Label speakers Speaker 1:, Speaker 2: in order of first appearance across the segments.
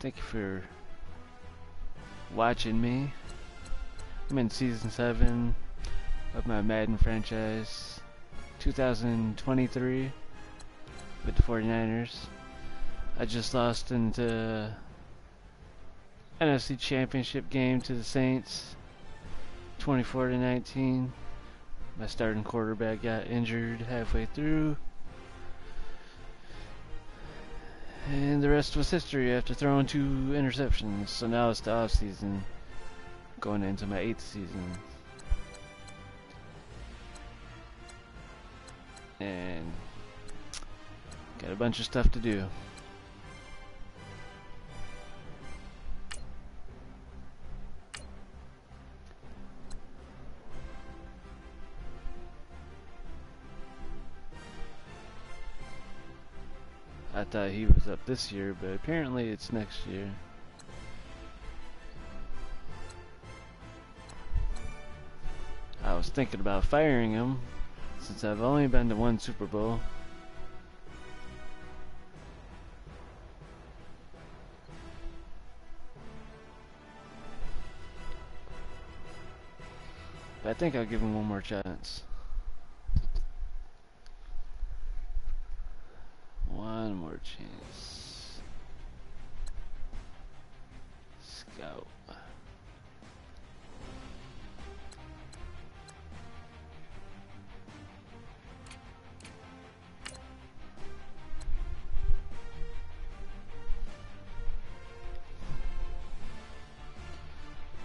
Speaker 1: Thank you for watching me. I'm in Season 7 of my Madden Franchise 2023 with the 49ers. I just lost into NFC Championship game to the Saints 24-19. My starting quarterback got injured halfway through. And the rest was history after throwing 2 interceptions. So now it's the off season, going into my 8th season. And got a bunch of stuff to do. I thought he was up this year, but apparently it's next year. I was thinking about firing him since I've only been to 1 Super Bowl. But I think I'll give him one more chance. One more chance. Scout.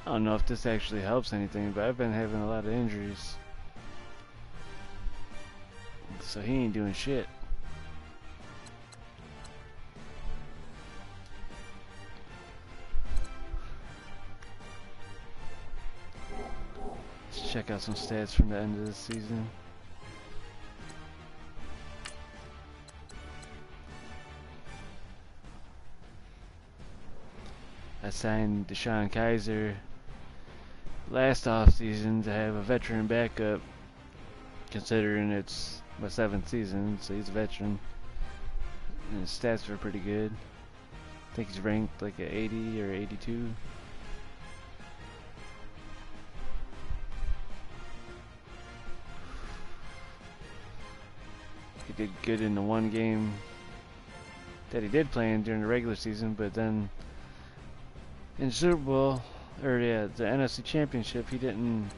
Speaker 1: I don't know if this actually helps anything, but I've been having a lot of injuries. So he ain't doing shit. Let's check out some stats from the end of the season. I signed Deshaun Kaiser last offseason to have a veteran backup, considering it's my 7th season, so he's a veteran. And his stats were pretty good. I think he's ranked like at 80 or 82. He did good in the 1 game that he did play in during the regular season, but then in Super Bowl, or yeah, the NFC Championship, he didn't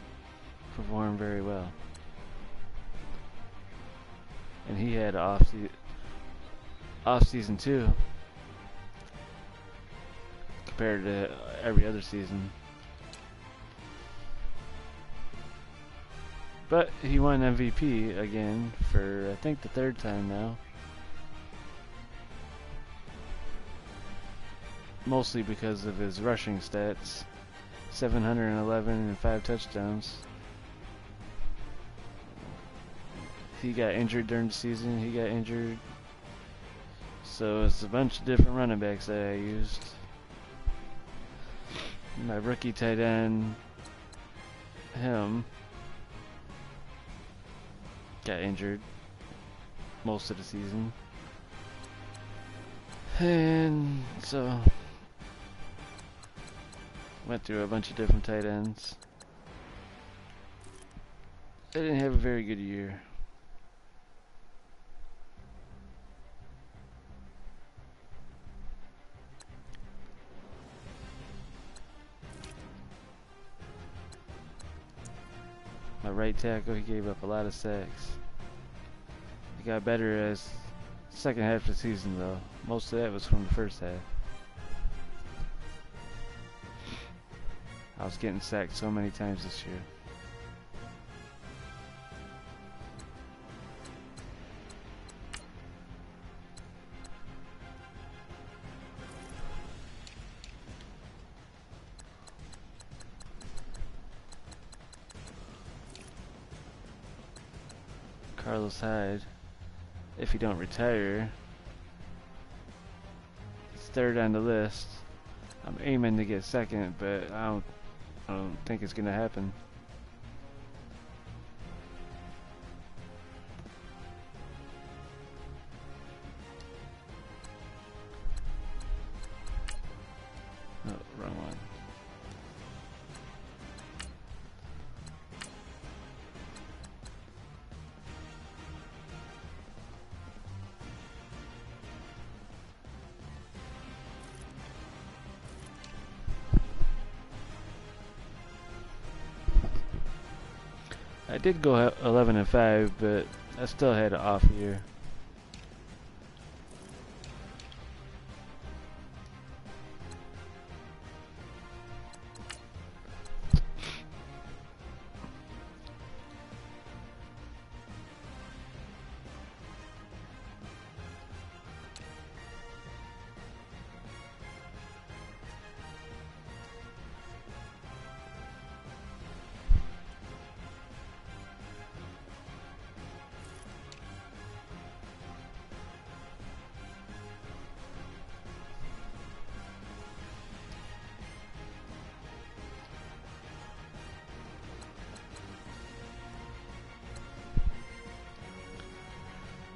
Speaker 1: perform very well. And he had off season too, compared to every other season. But he won MVP again for, I think, the 3rd time now. Mostly because of his rushing stats. 711 and 5 touchdowns. He got injured during the season. He got injured. So it's a bunch of different running backs that I used. My rookie tight end, him, got injured most of the season. And so went through a bunch of different tight ends. I didn't have a very good year. My right tackle, he gave up a lot of sacks. He got better as second half of the season though. Most of that was from the first half. I was getting sacked so many times this year. Carlos Hyde, if he don't retire, he's 3rd on the list. I'm aiming to get 2nd, but I don't think it's gonna happen. Wrong one. I did go 11-5, but I still had an off year.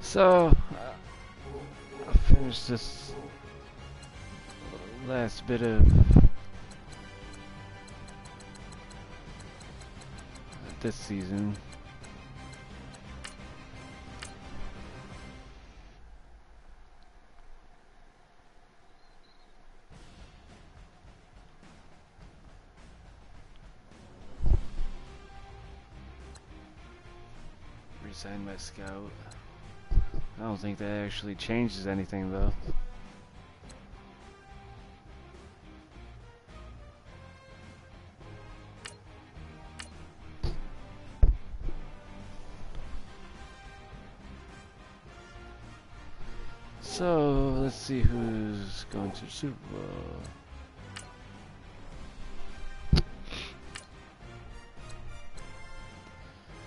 Speaker 1: So, I finished this last bit of this season. Resign my scout. I don't think that actually changes anything though. So let's see who's going to the Super Bowl.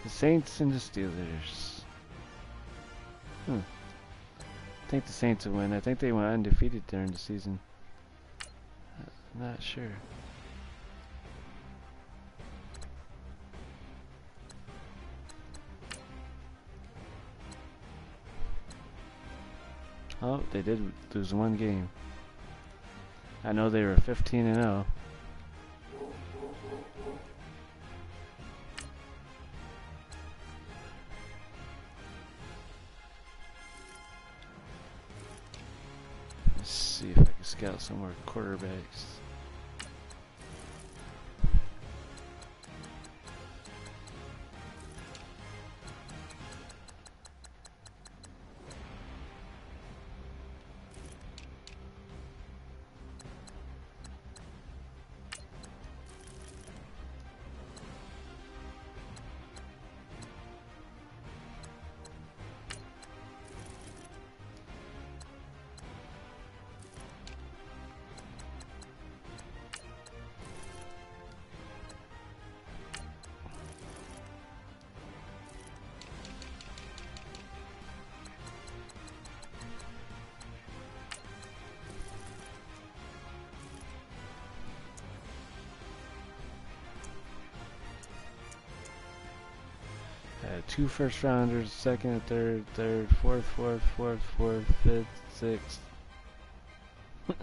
Speaker 1: The Saints and the Steelers. I think the Saints will win. I think they went undefeated during the season. Not sure. Oh, they did lose one game. I know they were 15-0. Let's see if I can scout some more quarterbacks. Two first rounders, second, third, fourth, fifth, sixth. I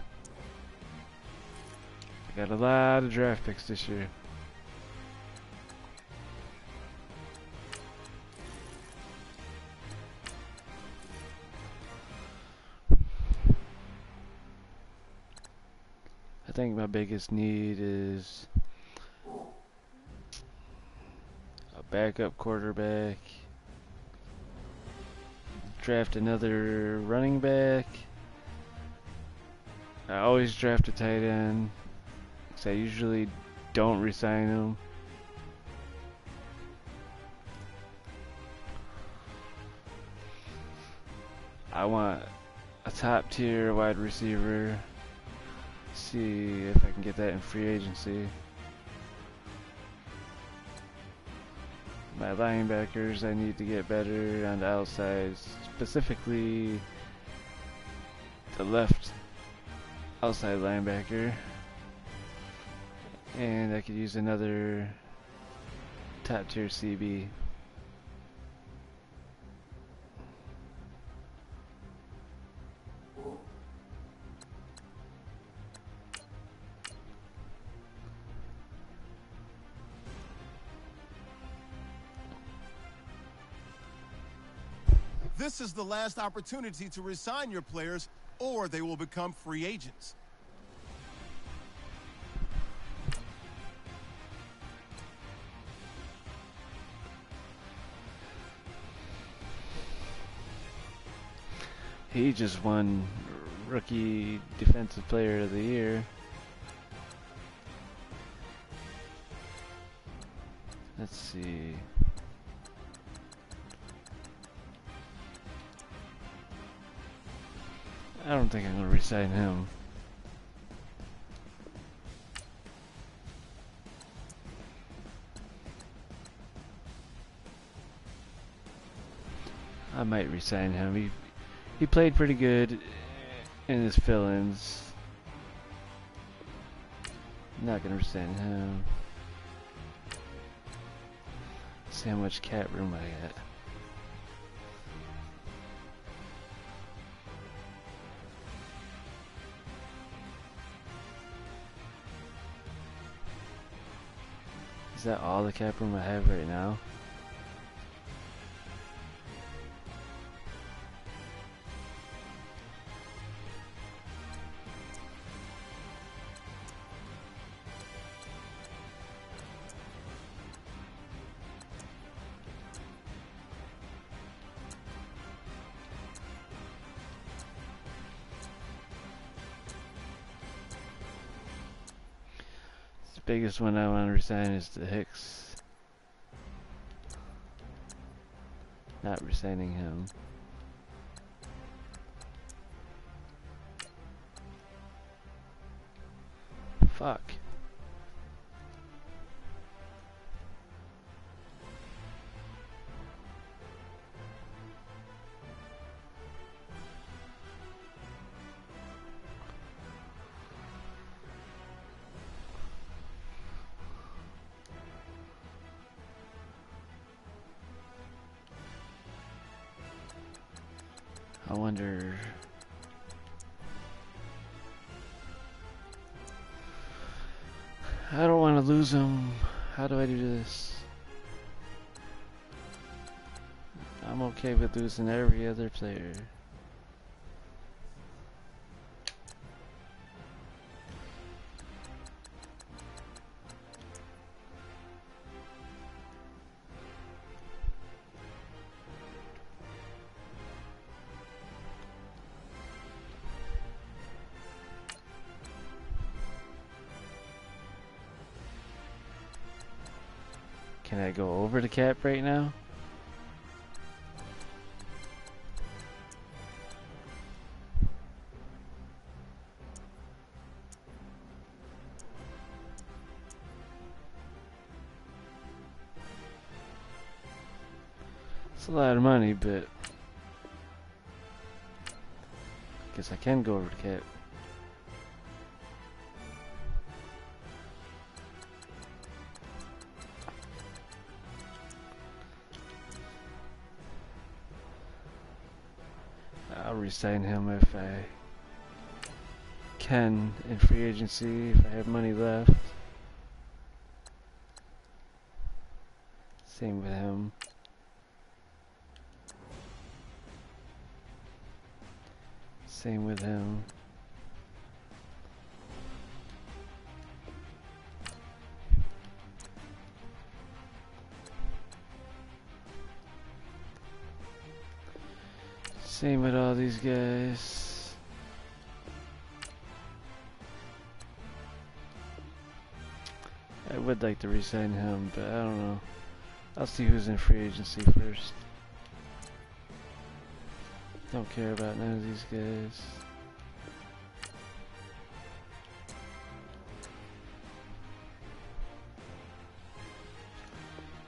Speaker 1: got a lot of draft picks this year. I think my biggest need is a backup quarterback, draft another running back. I always draft a tight end, because I usually don't re-sign them. I want a top tier wide receiver. See if I can get that in free agency. My linebackers, I need to get better on the outside, specifically the left outside linebacker. And I could use another top tier CB.
Speaker 2: This is the last opportunity to resign your players, or they will become free agents.
Speaker 1: He just won Rookie Defensive Player of the Year. Let's see. I don't think I'm going to resign him. I might resign him. He played pretty good in his fill-ins. Not going to resign him. See how much cap room I got. Is that all the cap room I have right now? Biggest one I want to resign is the Hicks. Not resigning him. Fuck. I wonder. I don't want to lose him. How do I do this? I'm okay with losing every other player. Can I go over the cap right now? It's a lot of money, but I guess I can go over the cap. I'll resign him if I can in free agency, if I have money left. Same with him. Same with him. Same with all these guys. I would like to re-sign him, but I don't know. I'll see who's in free agency first. Don't care about none of these guys.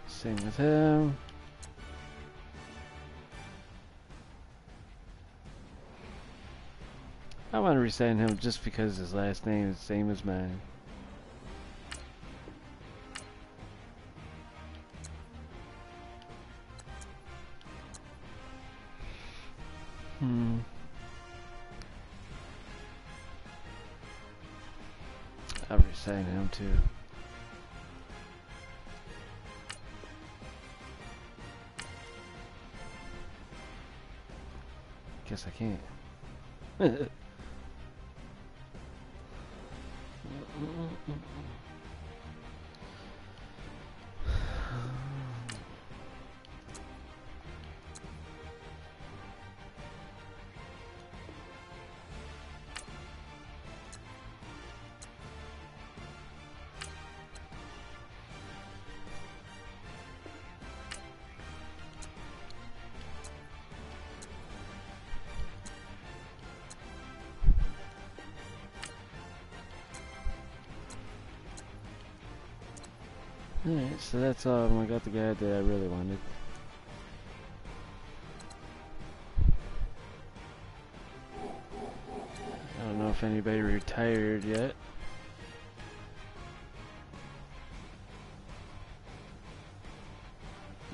Speaker 1: Same with him. I want to resign him just because his last name is the same as mine. I'll resign him too. Guess I can't. Alright, so that's all. I got the guy that I really wanted. I don't know if anybody retired yet.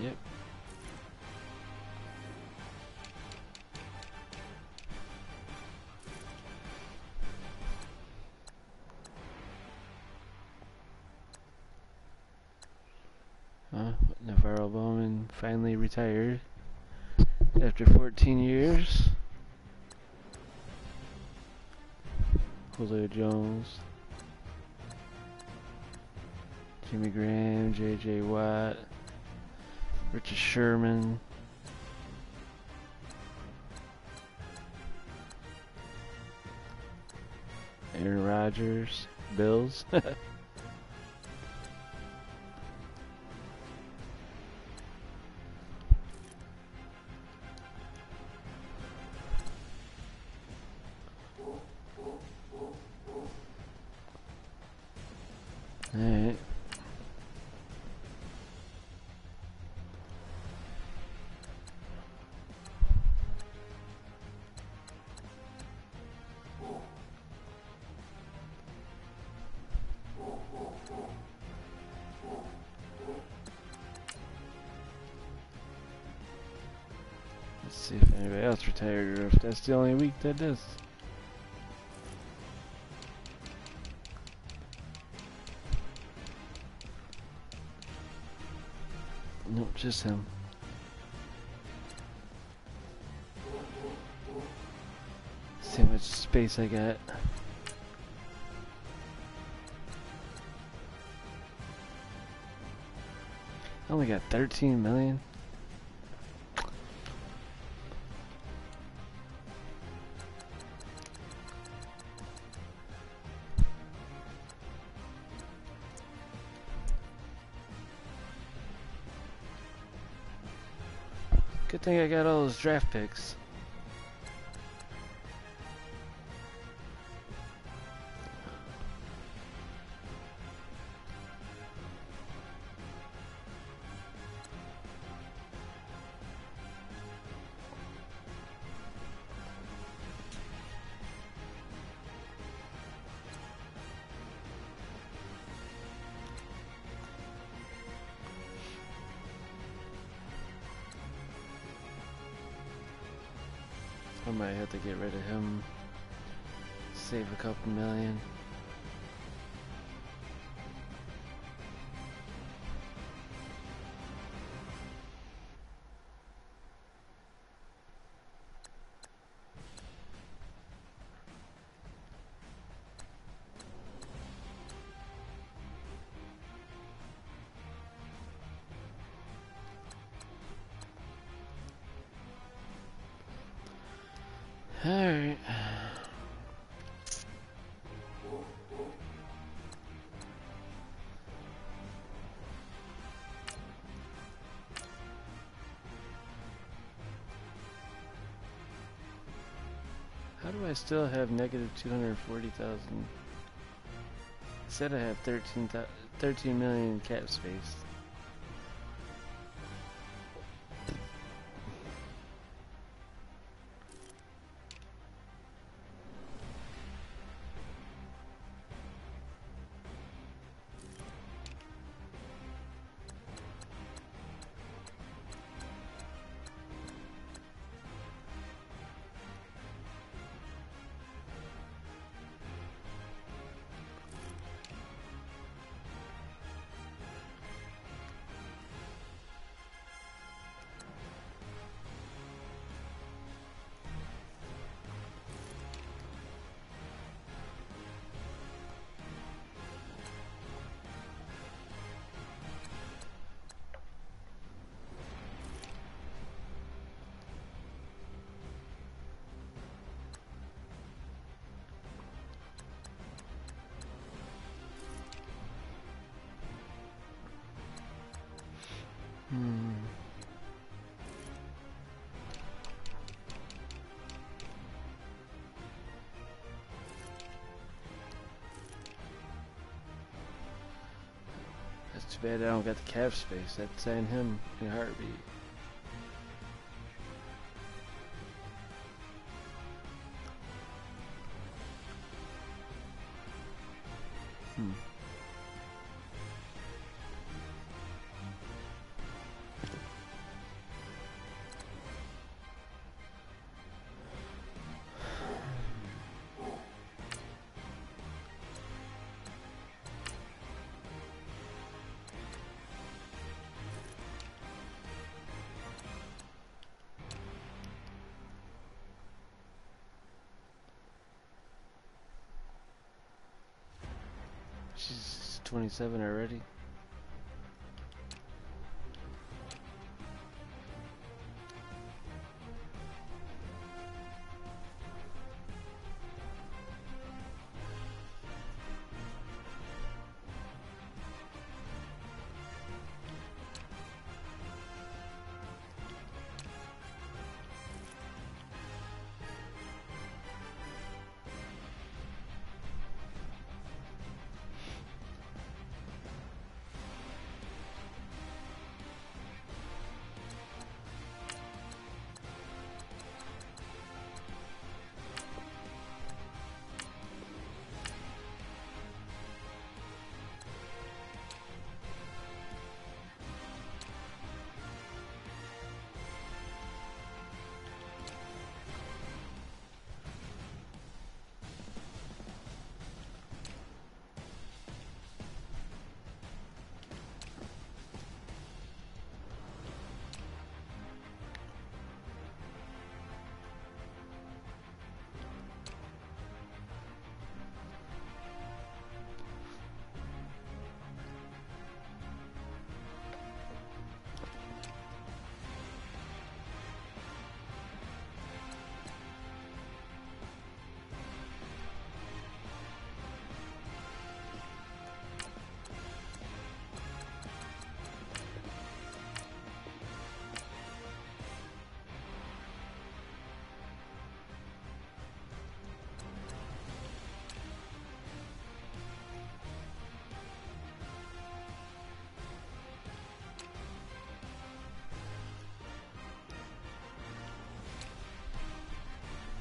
Speaker 1: Yep. Navarro Bowman finally retired after 14 years. Julio Jones, Jimmy Graham, J.J. Watt, Richard Sherman, Aaron Rodgers, Bills. Alright. Let's see if anybody else retired or if that's the only week that does. Nope, just him. Let's see how much space I got. I only got 13 million. Good thing I got all those draft picks. I might have to get rid of him. Save a couple million. Alright. How do I still have negative 240,000? Said I have 13 million cap space. Hmm. That's too bad I don't got the cap space. I'd sign him in a heartbeat. Hmm. She's 27 already.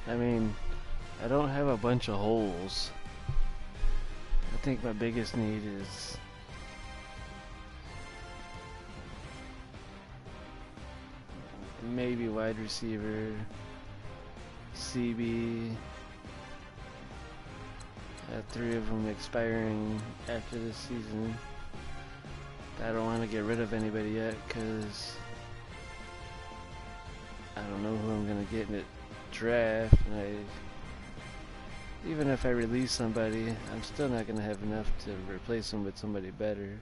Speaker 1: I mean, I don't have a bunch of holes. I think my biggest need is maybe wide receiver, CB. I have 3 of them expiring after this season. I don't want to get rid of anybody yet because I don't know who I'm going to get in the draft. And even if I release somebody, I'm still not going to have enough to replace them with somebody better.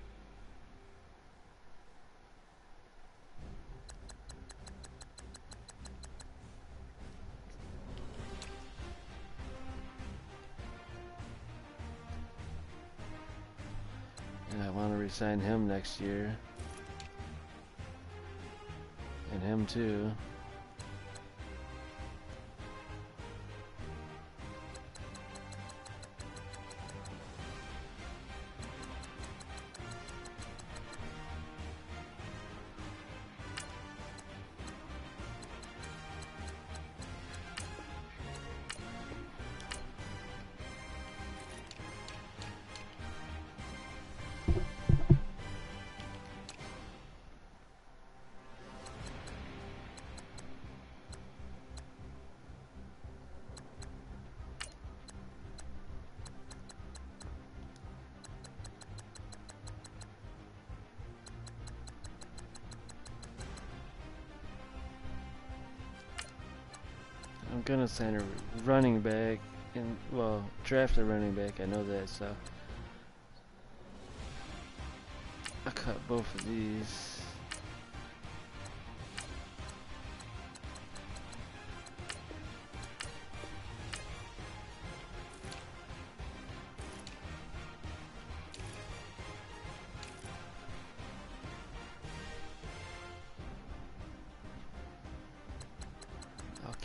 Speaker 1: And I want to re-sign him next year. And him too. I'm gonna sign a running back and, well, draft a running back, I know that, so I cut both of these.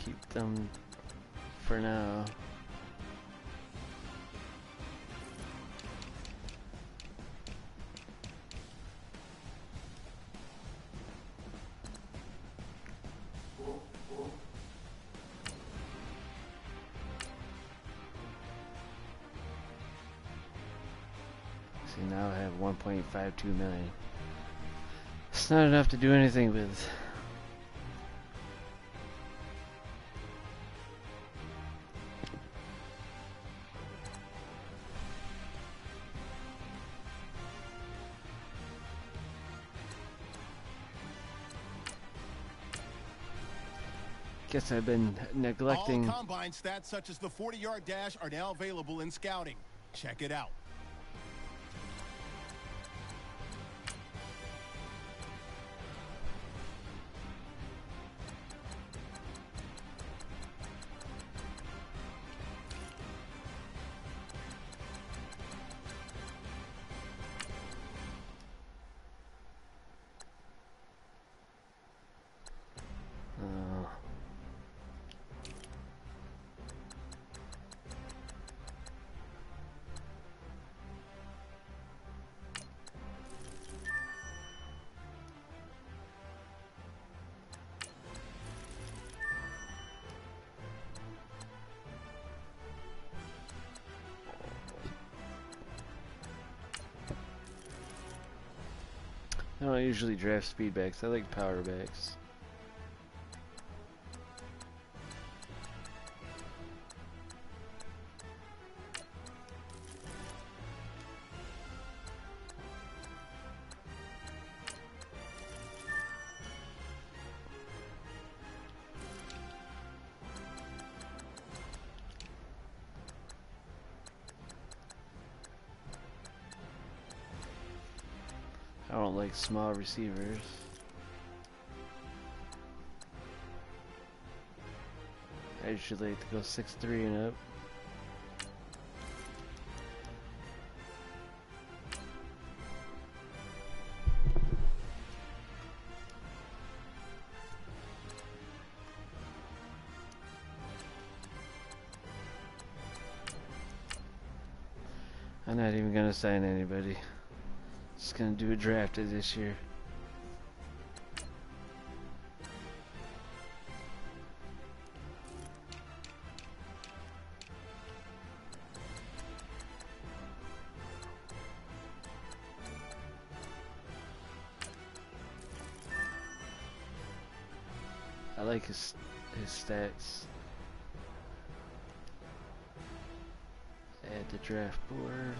Speaker 1: keep them for now. See, now I have 1.52 million. It's not enough to do anything with. Guess I've been neglecting.
Speaker 2: All combine stats such as the 40-yard dash are now available in scouting. Check it out.
Speaker 1: I don't usually draft speedbacks. I like powerbacks. I don't like small receivers. I usually like to go 6'3" and up. I'm not even gonna sign anybody. Just gonna do a draft this year. I like his stats. Add the draft board.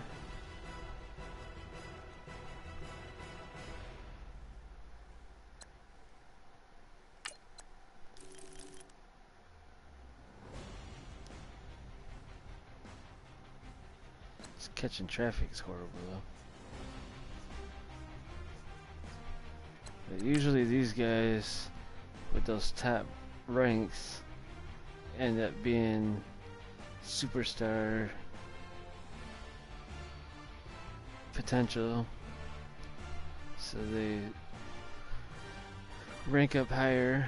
Speaker 1: Catching traffic is horrible though. But usually these guys with those top ranks end up being superstar potential, so they rank up higher.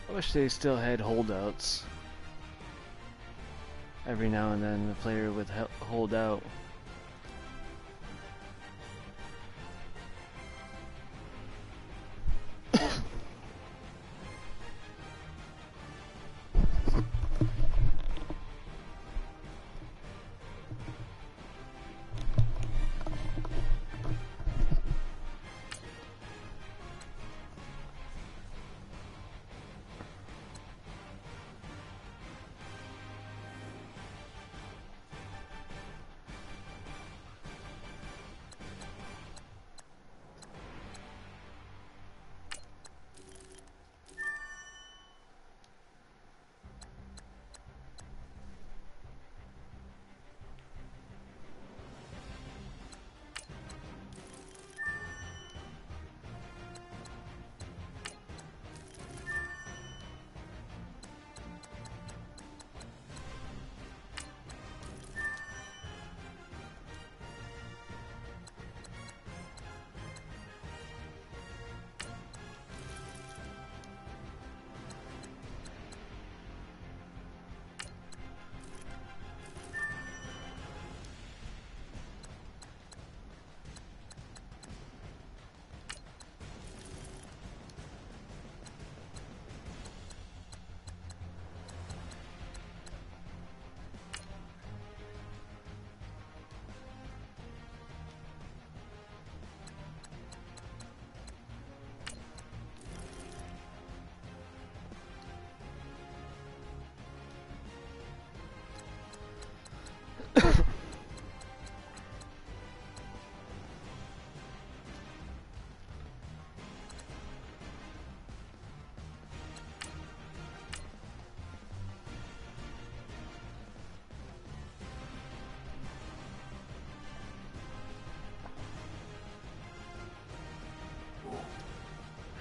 Speaker 1: I wish they still had holdouts. every now and then the player would hold out.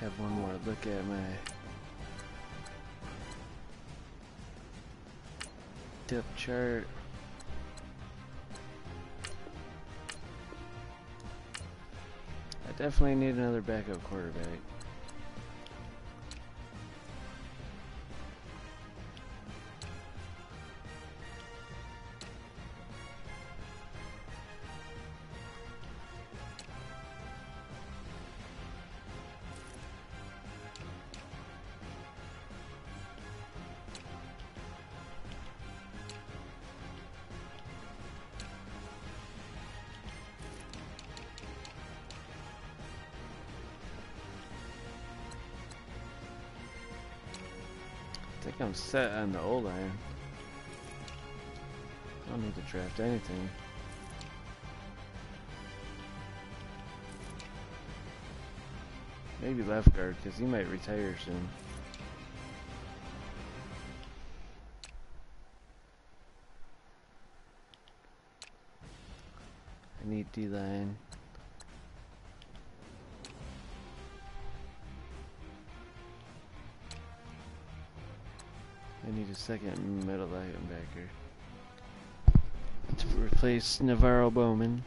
Speaker 1: Have one more look at my depth chart. I definitely need another backup quarterback. I think I'm set on the O-line. I don't need to draft anything. Maybe left guard, because he might retire soon. I need D-line. I need a second middle linebacker to replace Navarro Bowman.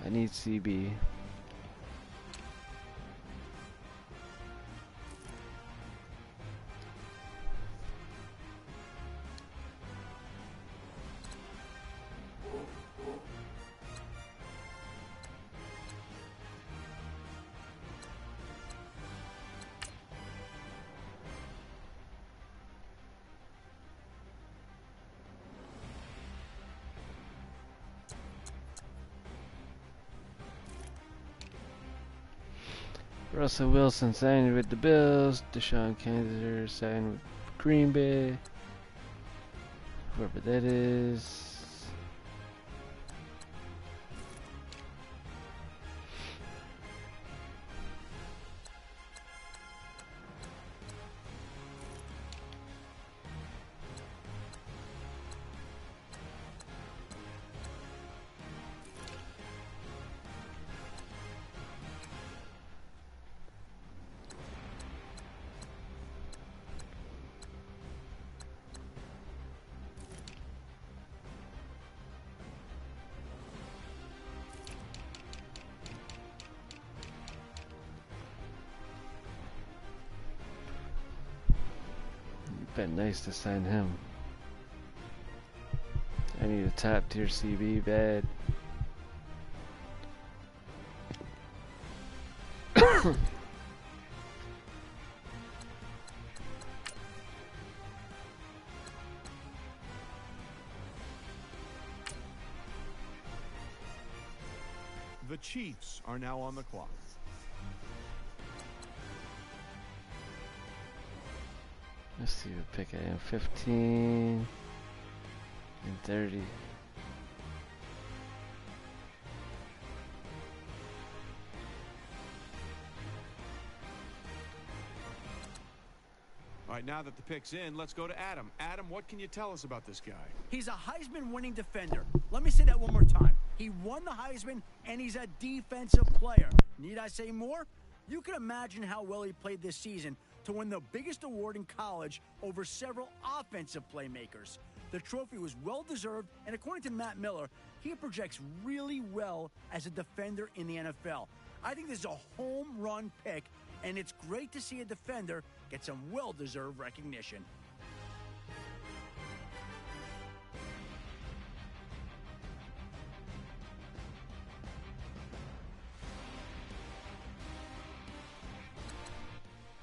Speaker 1: I need CB. Russell Wilson signed with the Bills. Deshaun Kaiser signed with Green Bay. Whoever that is. Been nice to sign him. I need a top tier CB bad.
Speaker 2: The Chiefs are now on the clock.
Speaker 1: Let's see what pick I am. 15 and 30.
Speaker 2: All right, now that the pick's in, let's go to Adam. Adam, what can you tell us about this guy?
Speaker 3: He's a Heisman-winning defender. Let me say that one more time. He won the Heisman, and he's a defensive player. Need I say more? You can imagine how well he played this season to win the biggest award in college over several offensive playmakers. The trophy was well-deserved, and according to Matt Miller, he projects really well as a defender in the NFL. I think this is a home run pick, and it's great to see a defender get some well-deserved recognition.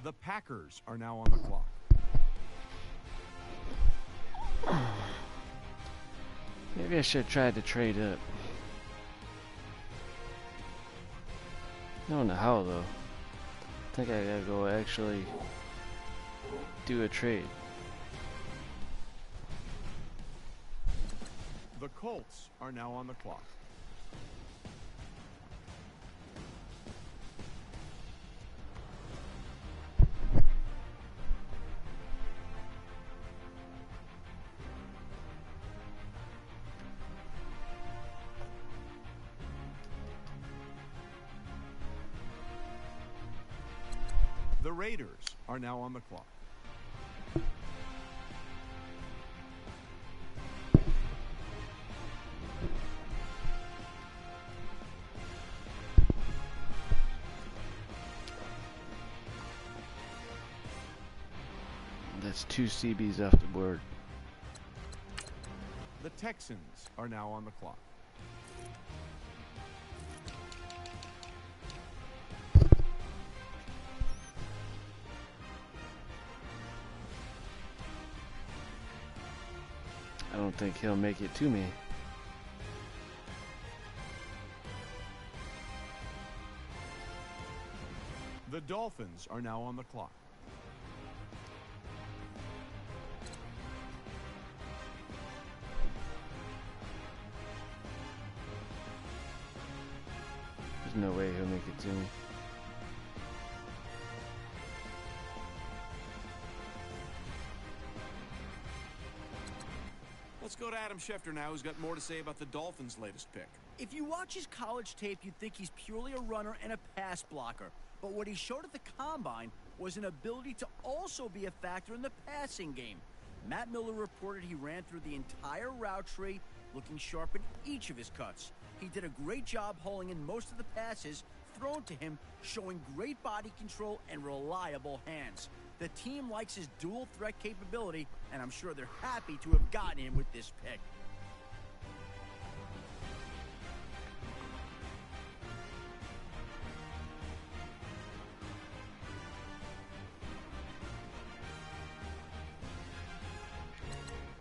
Speaker 2: The Packers are now on the clock.
Speaker 1: Maybe I should try to trade up. I don't know how though. I think I gotta go actually do a trade.
Speaker 2: The Colts are now on the clock. The Raiders are now on the clock.
Speaker 1: That's 2 CBs off the board.
Speaker 2: The Texans are now on the clock.
Speaker 1: I don't think he'll make it to me.
Speaker 2: The Dolphins are now on the clock.
Speaker 1: There's no way he'll make it to me.
Speaker 2: Let's go to Adam Schefter now, who's got more to say about the Dolphins' latest pick.
Speaker 3: If you watch his college tape, you'd think he's purely a runner and a pass blocker. But what he showed at the Combine was an ability to also be a factor in the passing game. Matt Miller reported he ran through the entire route tree, looking sharp in each of his cuts. He did a great job hauling in most of the passes thrown to him, showing great body control and reliable hands. The team likes his dual threat capability, and I'm sure they're happy to have gotten him with this pick.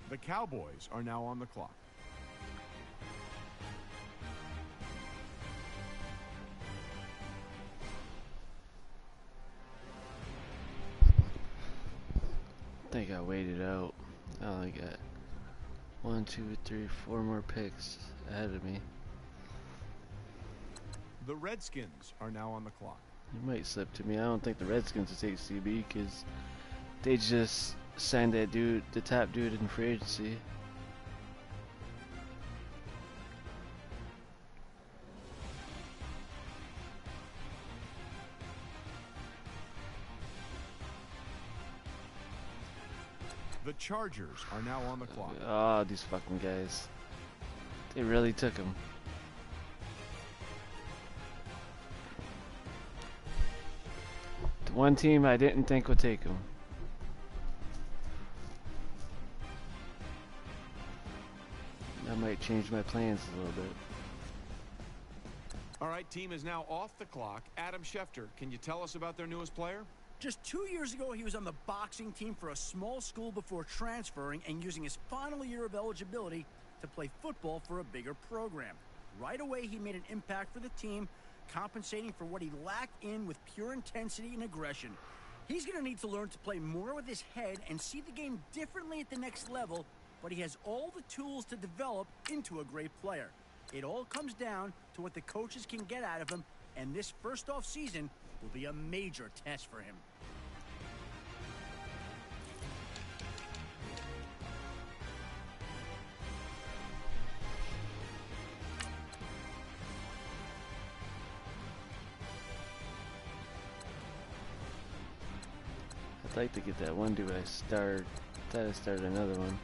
Speaker 2: The Cowboys are now on the clock.
Speaker 1: I think I waited out. I only got 1, 2, 3, 4 more picks ahead of me.
Speaker 2: The Redskins are now on the clock.
Speaker 1: He might slip to me. I don't think the Redskins will take CB because they just signed that dude, the top dude in free agency.
Speaker 2: The Chargers are now on the clock.
Speaker 1: Oh, these fucking guys. They really took him. The one team I didn't think would take him. might change my plans a little bit.
Speaker 4: All right, team is now off the clock. Adam Schefter, can you tell us about their newest player?
Speaker 3: Just 2 years ago, he was on the boxing team for a small school before transferring and using his final year of eligibility to play football for a bigger program. Right away, he made an impact for the team, compensating for what he lacked in with pure intensity and aggression. He's going to need to learn to play more with his head and see the game differently at the next level, but he has all the tools to develop into a great player. It all comes down to what the coaches can get out of him, and this first off season will be a major test for him.
Speaker 1: I'd like to get that one. Do I start? I thought I started another one.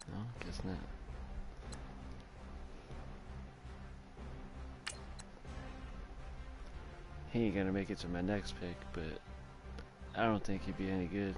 Speaker 1: No, guess not. He ain't gonna make it to my next pick, but I don't think he'd be any good.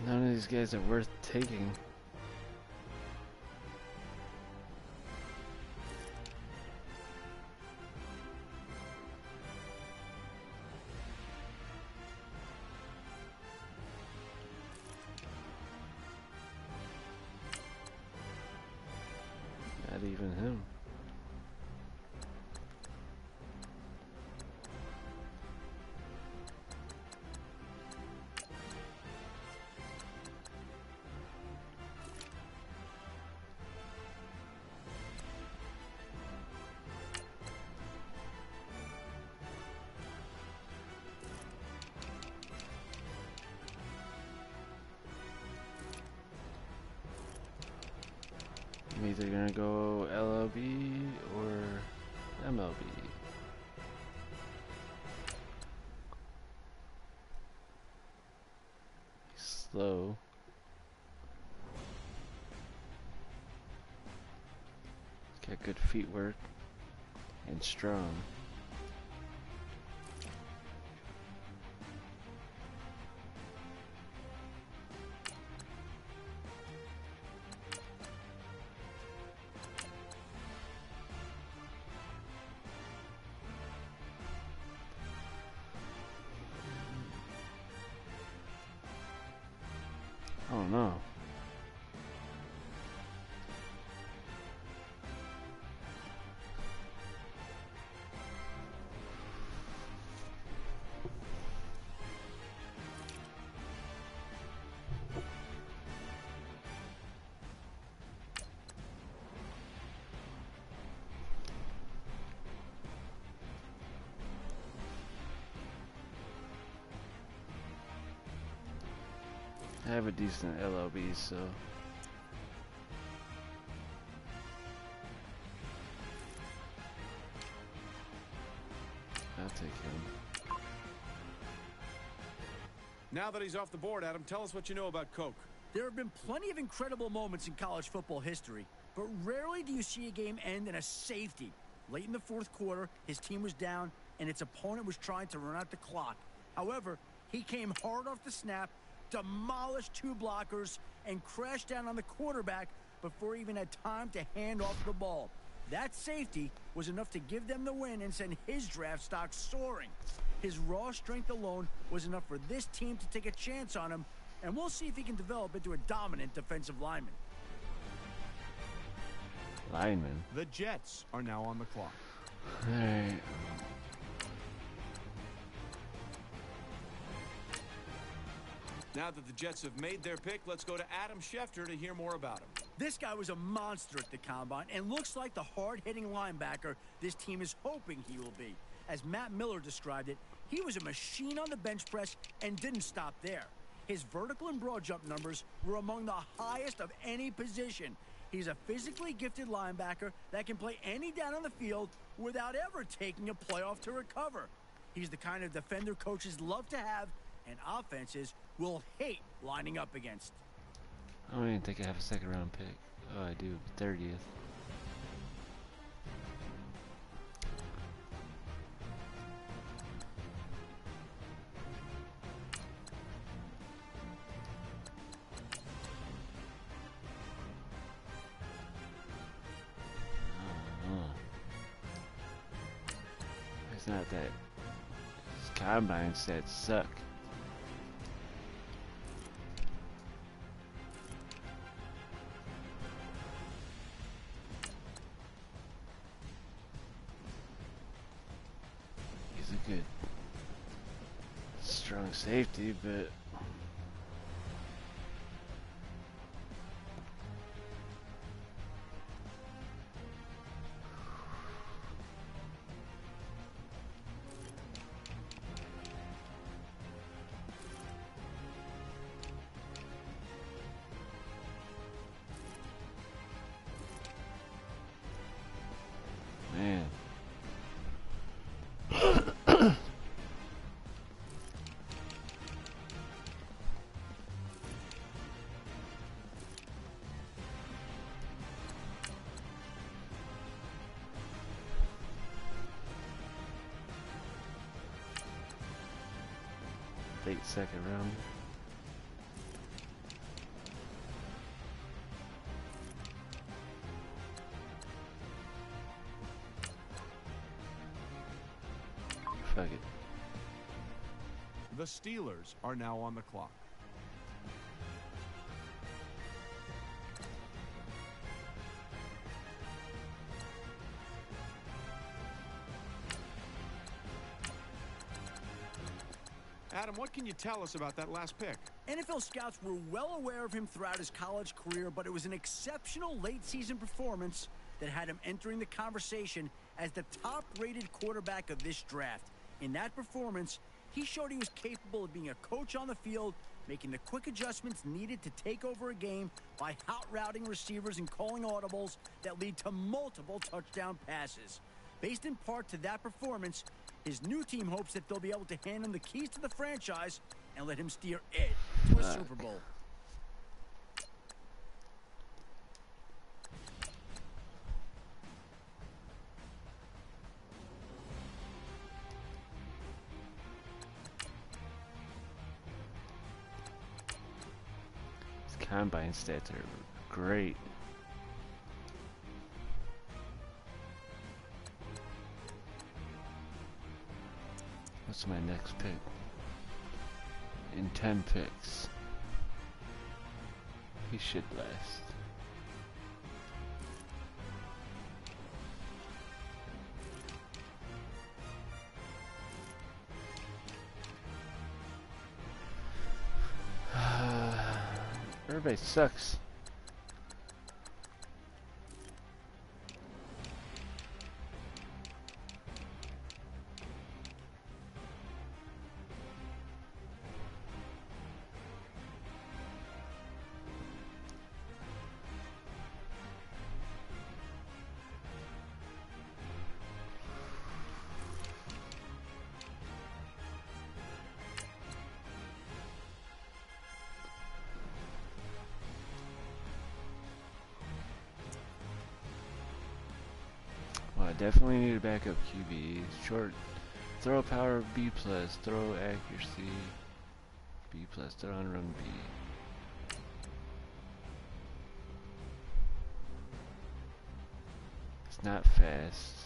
Speaker 1: None of these guys are worth taking. Not even him. I'm either gonna go LLB or MLB. He's slow. He's got good feet work and strong. Oh no. I have a decent LLB, so I'll take him.
Speaker 4: Now that he's off the board, Adam, tell us what you know about Coke.
Speaker 3: There have been plenty of incredible moments in college football history, but rarely do you see a game end in a safety. Late in the fourth quarter, his team was down, and its opponent was trying to run out the clock. However, he came hard off the snap, demolished two blockers, and crashed down on the quarterback before he even had time to hand off the ball. That safety was enough to give them the win and send his draft stock soaring. His raw strength alone was enough for this team to take a chance on him, and we'll see if he can develop into a dominant defensive lineman.
Speaker 1: Lineman.
Speaker 4: The Jets are now on the clock.
Speaker 1: Alright.
Speaker 4: Now that the Jets have made their pick, let's go to Adam Schefter to hear more about him.
Speaker 3: This guy was a monster at the Combine and looks like the hard-hitting linebacker this team is hoping he will be. As Matt Miller described it, he was a machine on the bench press and didn't stop there. His vertical and broad jump numbers were among the highest of any position. He's a physically gifted linebacker that can play any down on the field without ever taking a play off to recover. He's the kind of defender coaches love to have and offenses will hate lining up against.
Speaker 1: I don't even think I have a second round pick. Oh, I do. 30th. It's not that his combine stats suck. He's a good, strong safety, but man. Late second round. Fuck it.
Speaker 4: The Steelers are now on the clock. Adam, what can you tell us about that last pick?
Speaker 3: NFL scouts were well aware of him throughout his college career, but it was an exceptional late-season performance that had him entering the conversation as the top-rated quarterback of this draft. In that performance, he showed he was capable of being a coach on the field, making the quick adjustments needed to take over a game by hot-routing receivers and calling audibles that lead to multiple touchdown passes. Based in part to that performance, his new team hopes that they'll be able to hand him the keys to the franchise and let him steer it to a Super Bowl.
Speaker 1: His combine stats are great. What's my next pick? In 10 picks. He should last. Everybody sucks. Well, I definitely need a backup QB. Short throw power B+, throw accuracy B+, throw on run B. It's not fast.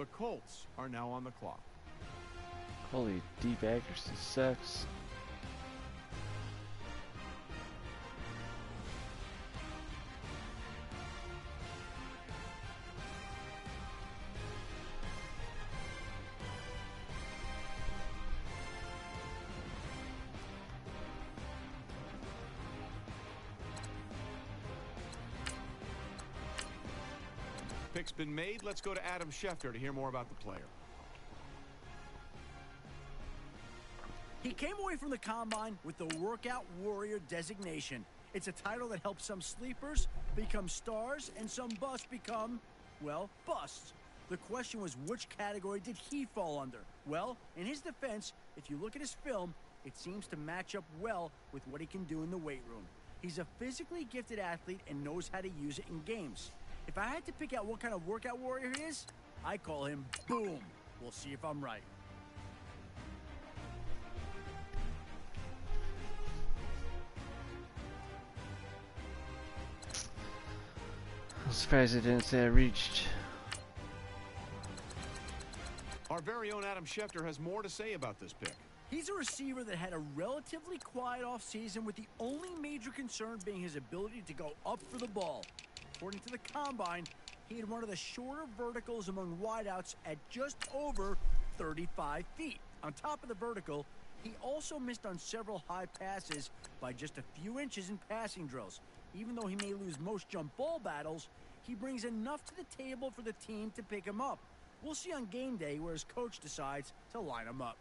Speaker 4: The Colts are now on the clock.
Speaker 1: Holy, deep accuracy sucks.
Speaker 4: Pick's been made. Let's go to Adam Schefter to hear more about the player.
Speaker 3: He came away from the Combine with the Workout Warrior designation. It's a title that helps some sleepers become stars and some busts become, well, busts. The question was, which category did he fall under? Well, in his defense, if you look at his film, it seems to match up well with what he can do in the weight room. He's a physically gifted athlete and knows how to use it in games. If I had to pick out what kind of workout warrior he is, I call him Boom. We'll see if I'm right.
Speaker 1: I'm surprised it didn't say I reached.
Speaker 4: Our very own Adam Schefter has more to say about this pick.
Speaker 3: He's a receiver that had a relatively quiet offseason, with the only major concern being his ability to go up for the ball. According to the Combine, he had one of the shorter verticals among wideouts at just over 35 feet. On top of the vertical, he also missed on several high passes by just a few inches in passing drills. Even though he may lose most jump ball battles, he brings enough to the table for the team to pick him up. We'll see on game day where his coach decides to line him up.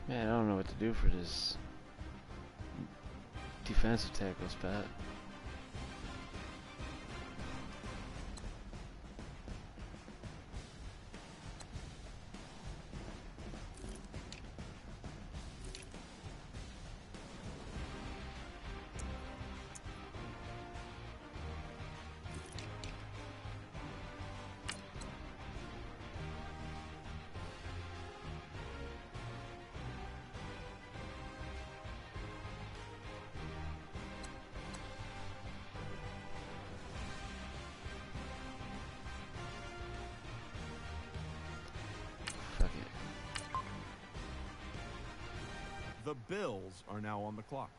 Speaker 1: Man, I don't know what to do for this defensive tackle spot.
Speaker 4: The Bills are now on the clock.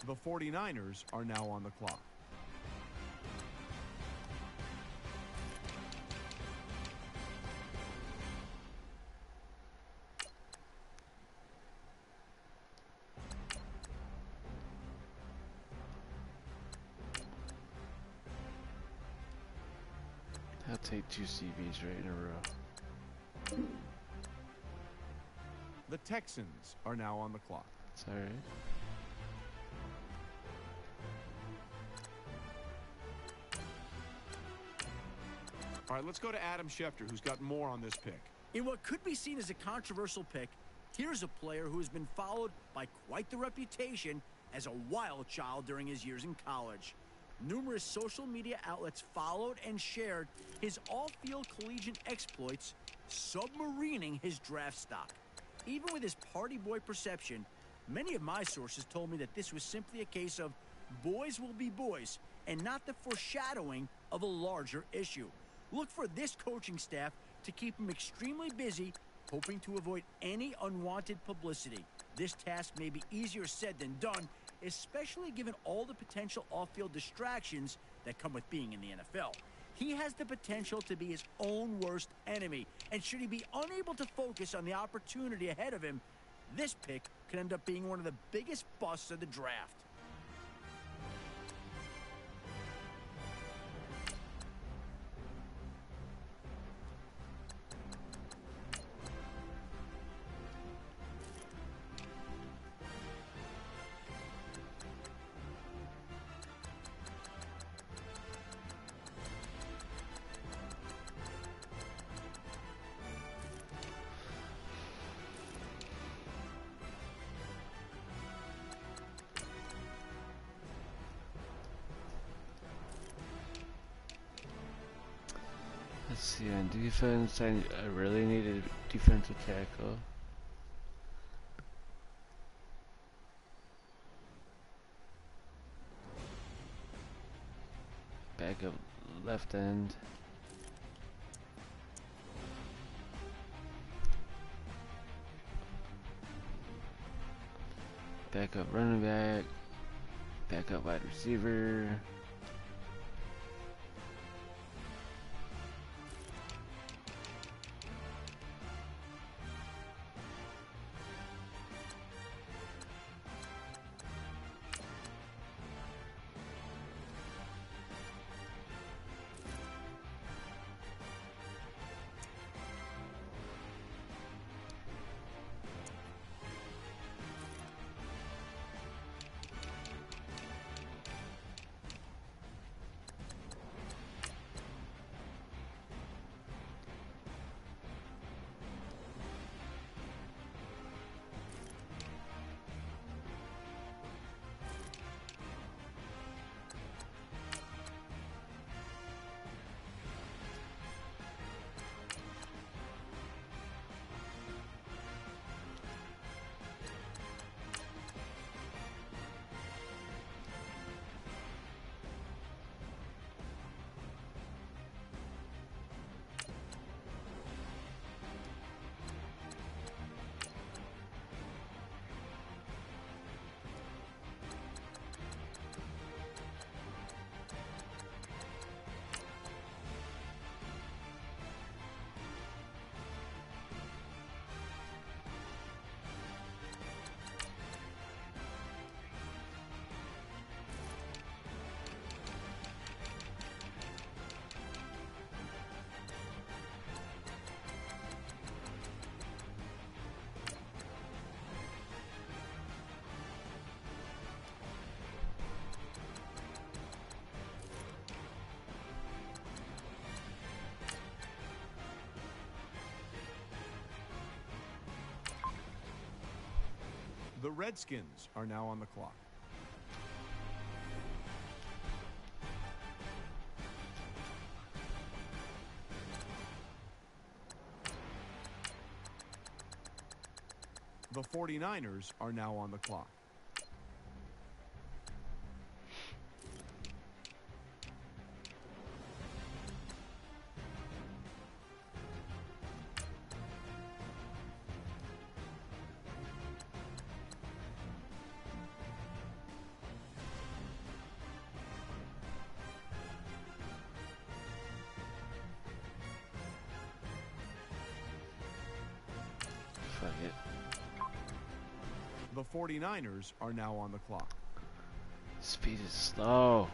Speaker 4: The 49ers are now on the clock.
Speaker 1: I'll take 2 CBs right in a row.
Speaker 4: The Texans are now on the clock.
Speaker 1: It's alright.
Speaker 4: All right, let's go to Adam Schefter, who's got more on this pick.
Speaker 3: In what could be seen as a controversial pick, here's a player who has been followed by quite the reputation as a wild child during his years in college. Numerous social media outlets followed and shared his off-field collegiate exploits, submarining his draft stock. Even with his party boy perception, many of my sources told me that this was simply a case of boys will be boys and not the foreshadowing of a larger issue. Look for this coaching staff to keep him extremely busy, hoping to avoid any unwanted publicity. This task may be easier said than done, especially given all the potential off-field distractions that come with being in the NFL. He has the potential to be his own worst enemy, and should he be unable to focus on the opportunity ahead of him, this pick could end up being one of the biggest busts of the draft.
Speaker 1: Let's see, on defense, I really need a defensive tackle. Backup left end. Backup running back. Backup wide receiver.
Speaker 4: The Redskins are now on the clock. The 49ers are now on the clock.
Speaker 1: Fuck it.
Speaker 4: The 49ers are now on the clock.
Speaker 1: Speed is slow.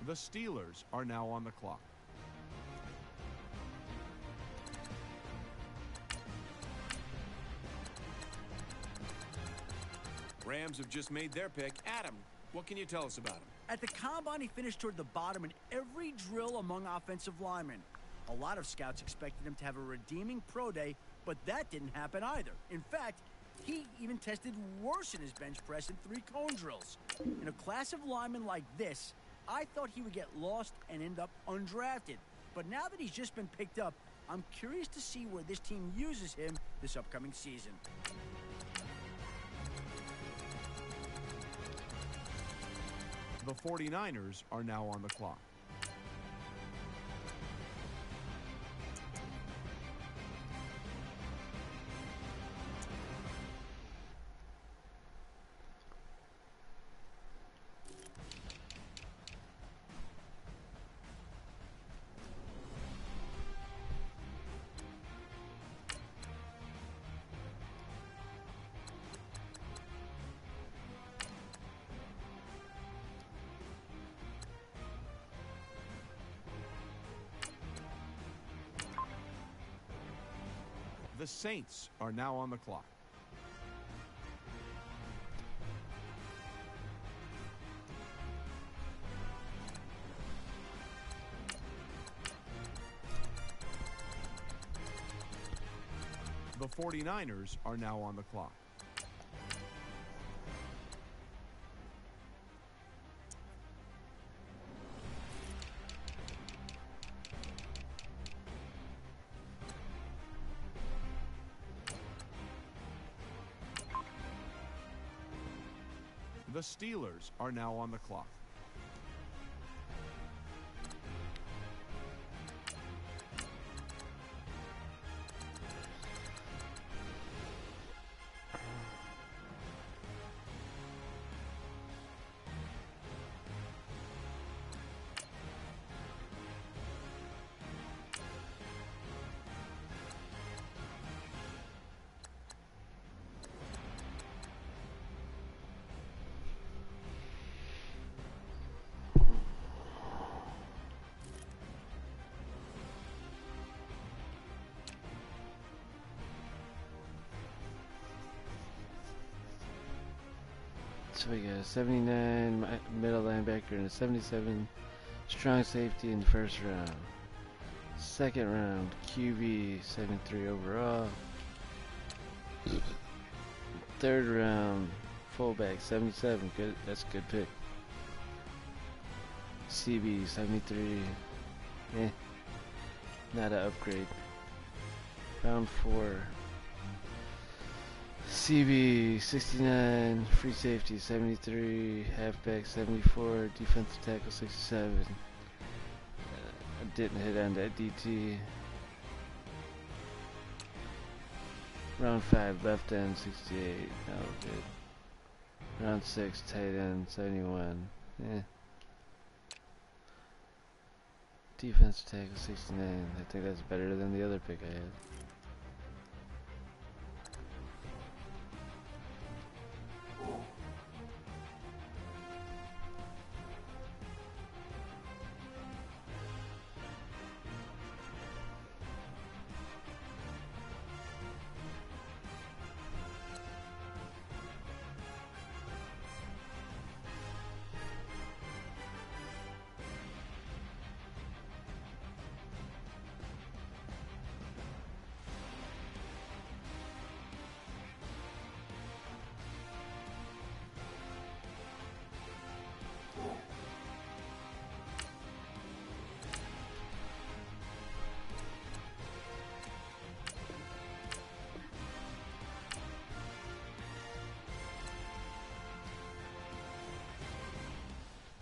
Speaker 4: The Steelers are now on the clock. Rams have just made their pick. Adam, what can you tell us about him?
Speaker 3: At the Combine, he finished toward the bottom in every drill among offensive linemen. A lot of scouts expected him to have a redeeming pro day, but that didn't happen either. In fact, he even tested worse in his bench press in 3-cone drills. In a class of linemen like this, I thought he would get lost and end up undrafted. But now that he's just been picked up, I'm curious to see where this team uses him this upcoming season.
Speaker 4: The 49ers are now on the clock. The Saints are now on the clock. The 49ers are now on the clock. The Steelers are now on the clock.
Speaker 1: So we got a 79 middle linebacker and a 77 strong safety in the first round. Second round, QB 73 overall. Third round, fullback 77. Good, that's a good pick. CB 73. Not an upgrade. Round 4. CB 69, free safety 73, halfback 74, defensive tackle 67. I didn't hit on that DT. Round 5, left end 68. Oh, good. Round 6, tight end 71. Defensive tackle 69. I think that's better than the other pick I had.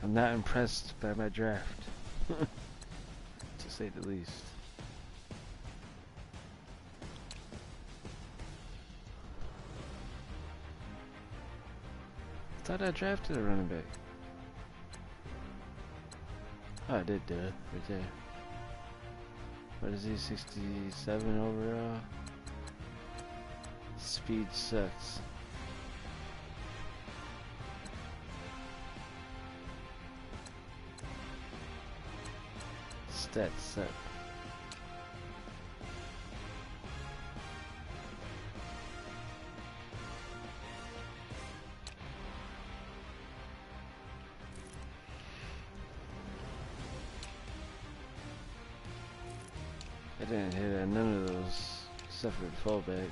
Speaker 1: I'm not impressed by my draft, to say the least. I thought I drafted a running back. Oh, I did do it, right there. What is he, 67 overall? Speed sucks. Stats suck. I didn't hit on none of those except for the fullback.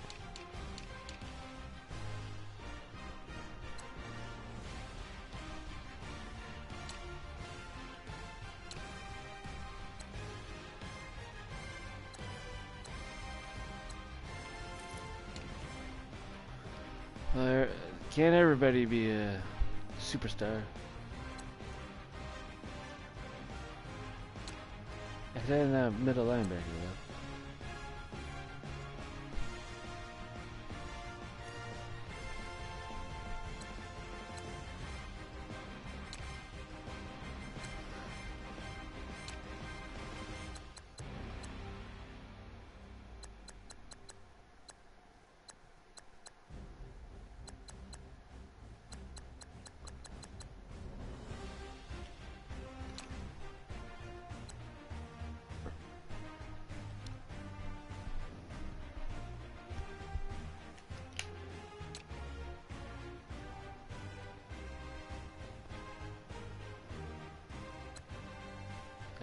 Speaker 1: Well, can't everybody be a superstar? I had a middle linebacker though.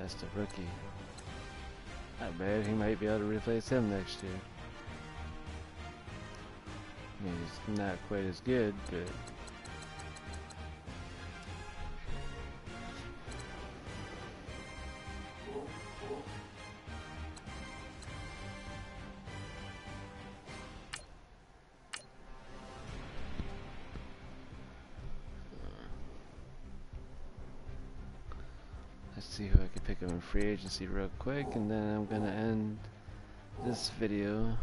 Speaker 1: That's the rookie. Not bad. He might be able to replace him next year. I mean, he's not quite as good, but let's see who I can pick up in free agency real quick, and then I'm gonna end this video.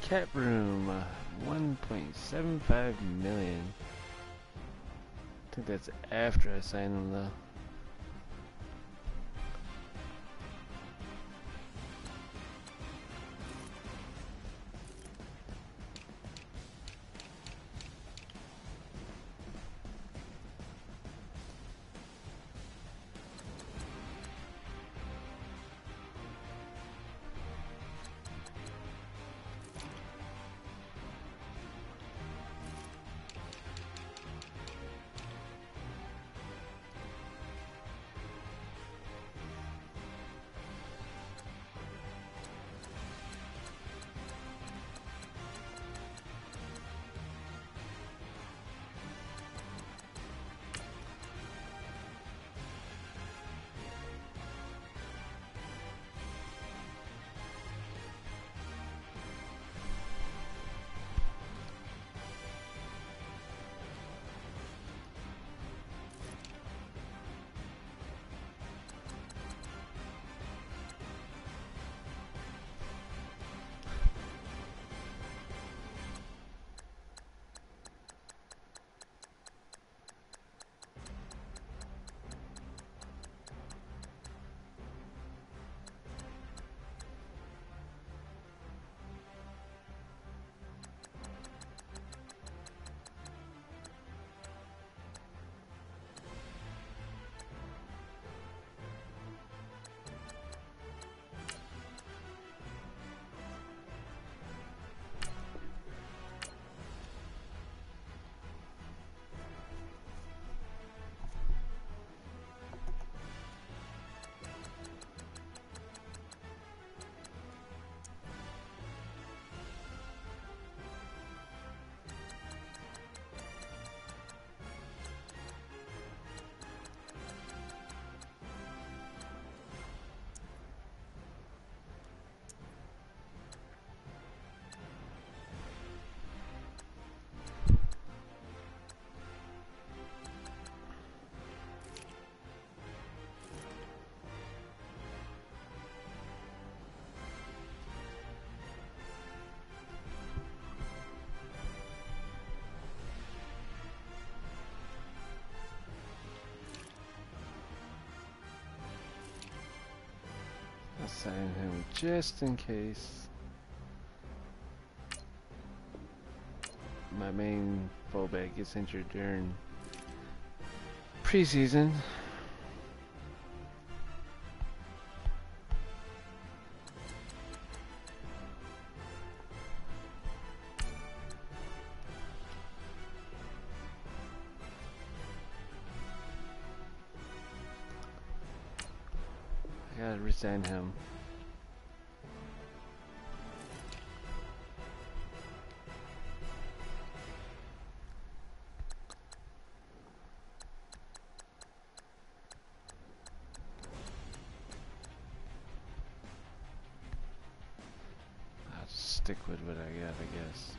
Speaker 1: Cap room, 1.75 million. I think that's after I sign him though. I'll sign him just in case my main fullback gets injured during preseason. I gotta resign him. I'll just stick with what I got, I guess.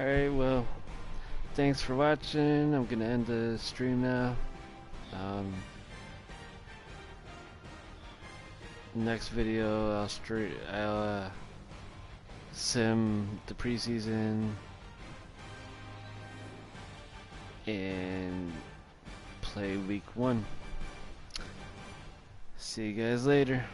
Speaker 1: Alright, well, thanks for watching. I'm gonna end the stream now. Next video, I'll sim the preseason and play week 1. See you guys later.